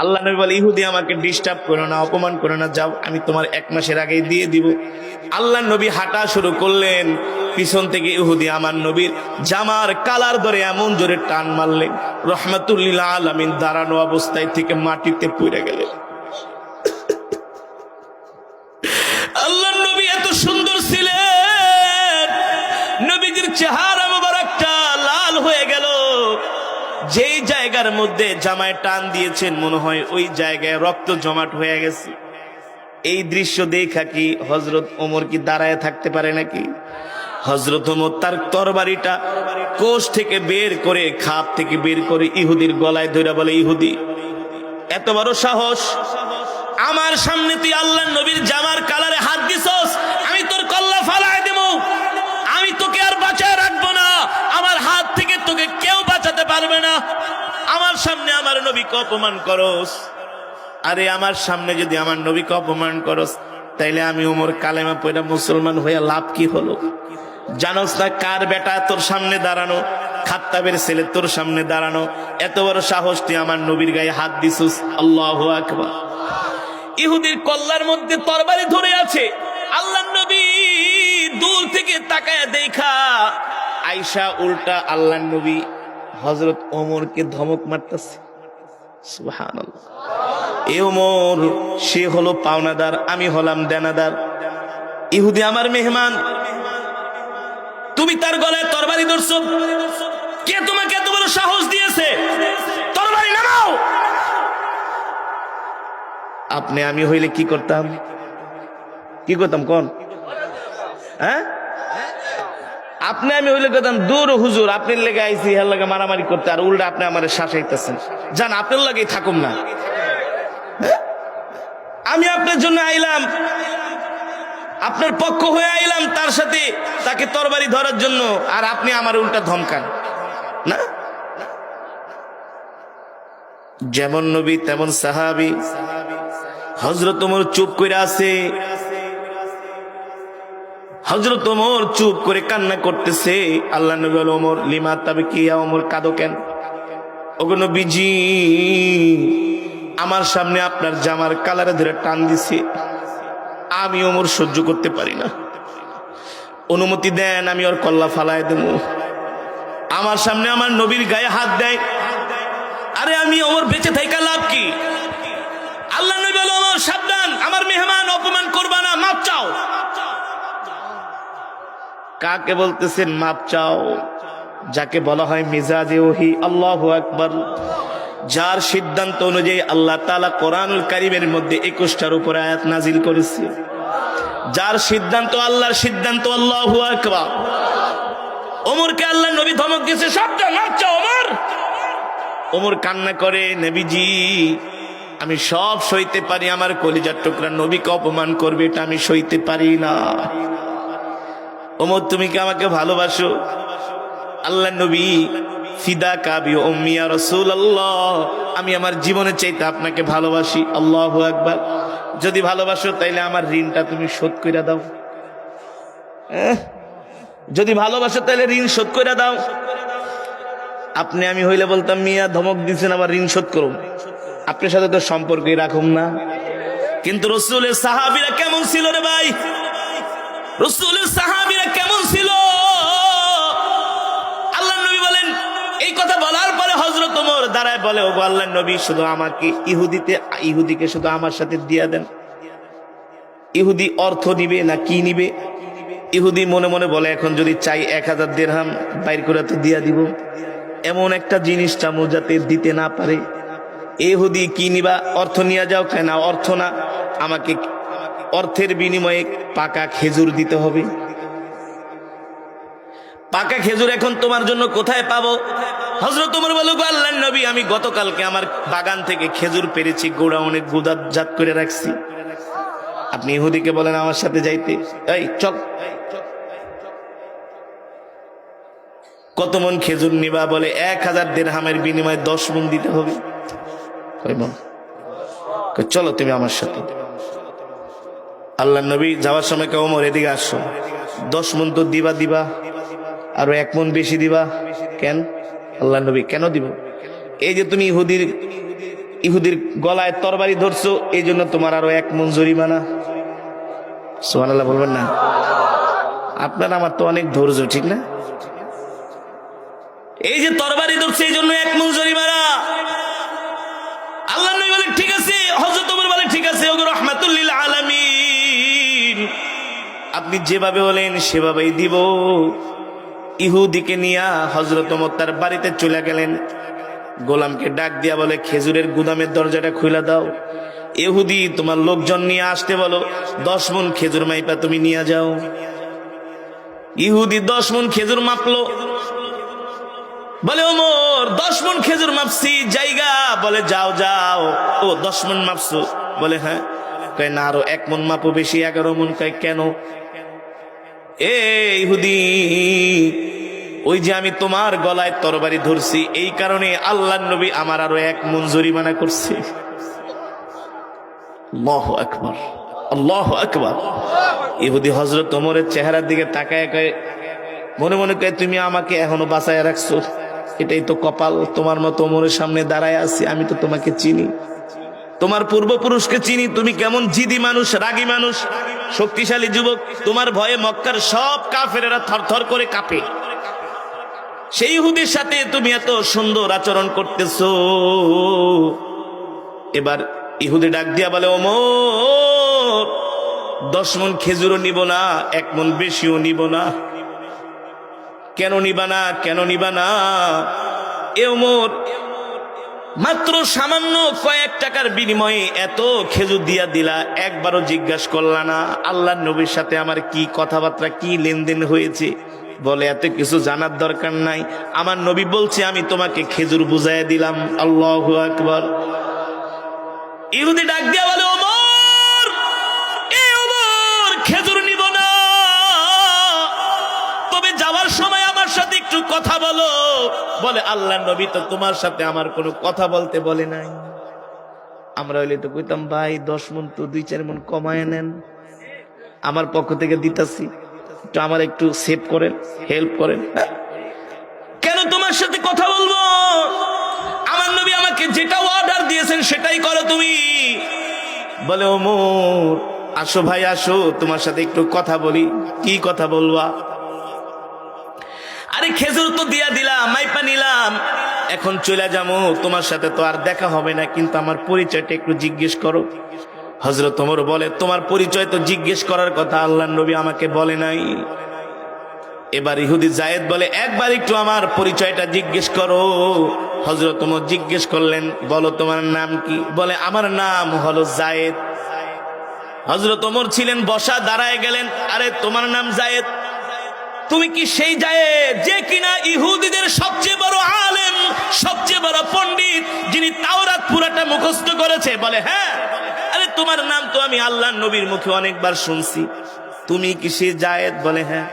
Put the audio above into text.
আল্লাহ নবী বলে, ইহুদি আমাকে ডিস্টার্ব করো না, অপমান করো না, যাও, আমি তোমার 1 মাসের আগেই দিয়ে দিব। আল্লাহ নবী হাঁটা শুরু করলেন, পিছন থেকে ইহুদি আমার নবীর জামার কালার ধরে এমন জোরে টান মারলেন, রহমাতুল্লিল আলামিন দাঁড়ানো অবস্থায় থেকে মাটিতে পড়ে গেলেন। আল্লাহ নবী এত সুন্দর ছিলেন, নবীজির চেহারা মোবারকটা লাল হয়ে গেল। যেই জায়গার মধ্যে জামায় টান দিয়েছেন মনে হয় ওই জায়গায় রক্ত জমাট হয়ে গেছে। এই দৃশ্য দেখা কি হযরত ওমর কি দাঁড়ায় থাকতে পারে নাকি? হযরত ওমর তার তরবারিটা কোষ থেকে বের করে, খাপ থেকে বের করে ইহুদির গলায় ধরে বলে, ইহুদি এত বড় সাহস, আমার সামনে তুই আল্লাহর নবীর জামার কালারে হাত দিছস, আমি তোর কল্লা ফালায় দেব, আমি তোকে আর বাঁচায় রাখবো না, আমার হাত থেকে তোকে কেউ বাঁচাতে পারবে না। আমার সামনে আমার নবীকে অপমান করস। আরে আমার সামনে যদি আমার নবীকে অপমান করস, তাইলে আমি ওমর কালেমা পড়া মুসলমান হয়ে লাভ কি হলো? জানোস না কার বেটা তোর সামনে দাঁড়ানো? খাত্তাবের ছেলে তোর সামনে দাঁড়ানো। এত বড় সাহস, তুই আমার নবীর গায়ে হাত দিছস। আল্লাহু আকবার। ইহুদির কল্লার মধ্যে তরবারি ধরে আছে। আল্লাহ নবী দূর থেকে তাকায়া দেখা আয়েশা উল্টা আল্লাহ নবী হযরত ওমরকে ধমক মারতেছে। সুবহানাল্লাহ। এ ওমর, সে হলো পাওনাদার, আমি হলাম দেনাদার। ইহুদি আমার মেহমান, তুমি তার গলায় তরবারি ধরছো, কে তোমাকে এত বড় সাহস দিয়েছে? তরবারি নামাও। আপনি আমি হইলে কি করতাম? কি করতাম কোন? হ্যাঁ, আপনি আমি হইলে করতাম, দূর হুজুর, আপনার লেগে আইছি, হের লাগে মারামারি করতে, আর উল্টা আপনি আমার শাসাইতেছেন, জান আপনার লাগেই থাকুম না। আমি আপনার জন্য আইলাম, আপনার পক্ষ হয়ে আইলাম, তার সাথে তাকে তরবারি ধরার জন্য, আর আপনি আমার উল্টা ধমকান না। যেমন নবী তেমন সাহাবী। হযরত ওমর চুপ করে আছে, হযরত ওমর চুপ করে কান্না করতেছে। আল্লাহ নবী বলে, ওমর লিমা তাবকিয়া, ওমর কাঁদো কেন? ওগো নবীজি, আমার সামনে আপনার জামার কালারে ধরে টান দিছে, আমি ওমর সহ্য করতে পারি না, অনুমতি দেন আমি ওর কল্লা ফালায় দেব। আমার সামনে আমার নবীর গায়ে হাত দেয়, আরে আমি ওমর বেঁচে থাকা লাভ কি? আল্লাহ নবী বলে, ওমর সাবধান, আমার মেহমান অপমান করবা না, মাপ চাও। কাকে বলতেছেন মাপ চাও? যাকে বলা হয় মিজাজে ওহী। আল্লাহু আকবার। যার সিদ্ধান্ত অনুযায়ী আল্লাহ তাআলা কোরআনুল কারীমের মধ্যে 21টার উপরে আয়াত নাজিল করেছে, যার সিদ্ধান্ত আল্লাহর সিদ্ধান্ত। আল্লাহু আকবার। ওমরকে আল্লাহ নবী ধমক দিয়েছে, সাবধান, মাপ চাও ওমর। ওমর কান্না করে, নবীজি আমি সব সইতে পারি, আমার কলিজার টুকরা নবীকে অপমান করবে এটা আমি সইতে পারি না। ওমর তুমি কি আমাকে ভালোবাসো? আল্লাহ নবী, ফিদা কাবি উম্মি ইয়া রাসূলুল্লাহ, আমি আমার জীবনের চাইতে আপনাকে ভালোবাসি। আল্লাহু আকবার। যদি ভালোবাসো তাইলে আমার ঋণটা তুমি শোধ কইরা দাও। যদি ভালোবাসো তাইলে ঋণ শোধ কইরা দাও। আপনি আমি হইলে বলতাম, মিয়া ধমক দিচ্ছেন, আবার ঋণ শোধ করুন, আপনার সাথে তো সম্পর্কই রাখুম না। কিন্তু রাসূলের সাহাবীরা কেমন ছিল রে ভাই? রাসূলের সাহাবীরা কেমন ছিল? আল্লাহ নবী বলেন, এই কথা বলার পরে হযরত ওমর দাঁড়ায় বলে, ওগো আল্লাহর নবী, শুধু আমাকে ইহুদিকে শুধু আমার সাথে দিয়া দেন। ইহুদি অর্থ নিবে না কি নিবে? ইহুদি মনে মনে বলে, এখন যদি চাই 1000 দিরহাম বাইর করে তো দিয়া দিব, এমন একটা জিনিস চামু যাতে দিতে না পারে। ইহুদি কি নিবা? অর্থ নিয়ে যাও। কেন অর্থ না, আমাকে অর্থের বিনিময়ে পাকা খেজুর দিতে হবে। পাকা খেজুর এখন তোমার জন্য কোথায় পাবো? হযরত ওমর বলে, গো আল্লাহর নবী, আমি গতকালকে আমার বাগান থেকে খেজুর পেরেছি, গোডাউনে গুদাজাত করে রাখছি। আপনি ইহুদিকে বলেন আমার সাথে যাইতে, এই চল। কত মন খেজুর নিবা? বলে 1000 দিরহামের বিনিময়ে 10 মন দিতে হবে। চলো তুমি আমার সাথে। আল্লাহর নবী যাওয়ার সময় কে, ওমর এদিকে আসো, 10 মন তো দিবা, আরো 1 মন বেশি দিবা। কেন? আল্লাহর নবী, কেন দিব? এই যে তুমি ইহুদির ইহুদির গলায় তরবারি ধরছো, এই জন্য তোমার আরো 1 মণ জরিমানা। সুবহানাল্লাহ বলবেন না? আপনার আমার তো অনেক ধৈর্য, ঠিক না? এই যে তরবারি ধরছে এই জন্য 1 মণ জরিমানা। আল্লাহ নবী বলে ঠিক আছে, হযরত ওমর বলে ঠিক আছে, ওগো রাহমাতুল লিল আলামিন, আপনি যেভাবে বলেন সেভাবেই দিব। ইহুদিকে নিয়ে হযরত ওমর তার বাড়িতে চলে গেলেন। গোলামকে ডাক দিয়া বলে খেজুরের গুদামের দরজাটা খুলে দাও। ইহুদি তোমার লোকজন নিয়ে আসতে বলো, 10 মণ খেজুর মাইপা তুমি নিয়ে যাও। ইহুদি 10 মণ খেজুর মাপলো। বলে ওমর 10 মণ খেজুর মাপছি, জায়গা। বলে যাও যাও। ও 10 মণ মাপছো? বলে হ্যাঁ। কয় না আরো 1 মণ মাপো বেশি, 11 মণ। কয় কেন? এ ইহুদি, ওই যে আমি তোমার গলায় তরবারি ধরছি, এই কারণে আল্লাহর নবী আমার আরো 1 মণ জরিমানা করছে। আল্লাহু আকবার, আল্লাহু আকবার। ইহুদি হযরত ওমরের চেহারার দিকে তাকায় কয়, মনে মনে কয় তুমি আমাকে এখনো বাঁচায় রাখছো, এটাই তো কপাল। তোমার মতো ওমরের সামনে দাঁড়ায় আছি, আমি তো তোমাকে চিনি, তোমার পূর্বপুরুষকে চিনি। তুমি কেমন জিদি মানুষ, রাগী মানুষ, শক্তিশালী যুবক। তোমার ভয়ে মক্কার সব কাফেরেরা থরথর করে কাঁপে। সেই ইহুদির সাথে তুমি এত সুন্দর আচরণ করতেছো। এবার ইহুদি ডাক দিয়া বলে ওমর 10 মণ খেজুরও নিব না, 1 মণ বেশিও নিব না। কেন নিবা না? কেন নিবা না? এ ওমর, মাত্র সামান্য কয়েক টাকার বিনিময়ে এত খেজুর দিয়া দিলা, একবারও জিজ্ঞাসা করলা না আল্লাহর নবীর সাথে আমার কি কথাবার্তা, কি লেনদেন হয়েছে? বলে এত কিছু জানার দরকার নাই, আমার নবী বলছে আমি তোমাকে খেজুর বুঝাইয়া দিলাম। আল্লাহু আকবার। ইহুদি ডাক দিয়া বলে ওমর, এ ওমর, খেজুর নিব না, তবে যাওয়ার সময় আমার সাথে একটু কথা বলো। বলে আল্লাহর নবী তো তোমার সাথে আমার কোনো কথা বলতে বলে নাই। আমরা হইলে তো কইতাম ভাই 10 মণ তো 2-4 মণ কমায় নেন, আমার পক্ষ থেকে দিতাছি, একটু আমার একটু সেভ করেন, হেল্প করেন। কেন তোমার সাথে কথা বলবো? আমার নবী আমাকে যেটা অর্ডার দিয়েছেন সেটাই করো তুমি। বলে ওমর, আসো ভাই আসো, তোমার সাথে একটু কথা বলি। কি কথা বলবা? আরে খেজুর তো দিয়া দিলাম, মাইপা নিলাম, এখন চলে যাবো, তোমার সাথে তো আর দেখা হবে না, কিন্তু আমার পরিচয়টা একটু জিজ্ঞেস করো। হযরত ওমর বলে তোমার পরিচয় তো জিজ্ঞেস করার কথা আল্লাহর নবী আমাকে বলে নাই। এবার ইহুদি যায়েদ বলে একবার একটু আমার পরিচয়টা জিজ্ঞেস করো। হযরত ওমর জিজ্ঞেস করলেন, বলো তোমার নাম কি? বলে আমার নাম হলো যায়েদ। হযরত ওমর ছিলেন বসা, দাঁড়ায় গেলেন, আরে তোমার নাম যায়েদ, তুমি কি সেই যায়েদ যে কিনা ইহুদিদের সবচেয়ে বড় আলেম, সবচেয়ে বড় পণ্ডিত, যিনি তাওরাত পুরাটা মুখস্থ করেছে? বলে হ্যাঁ। আরে তোমার নাম তো আমি আল্লাহর নবীর মুখে অনেকবার শুনছি, তুমি কি সেই যায়েদ? বলে হ্যাঁ।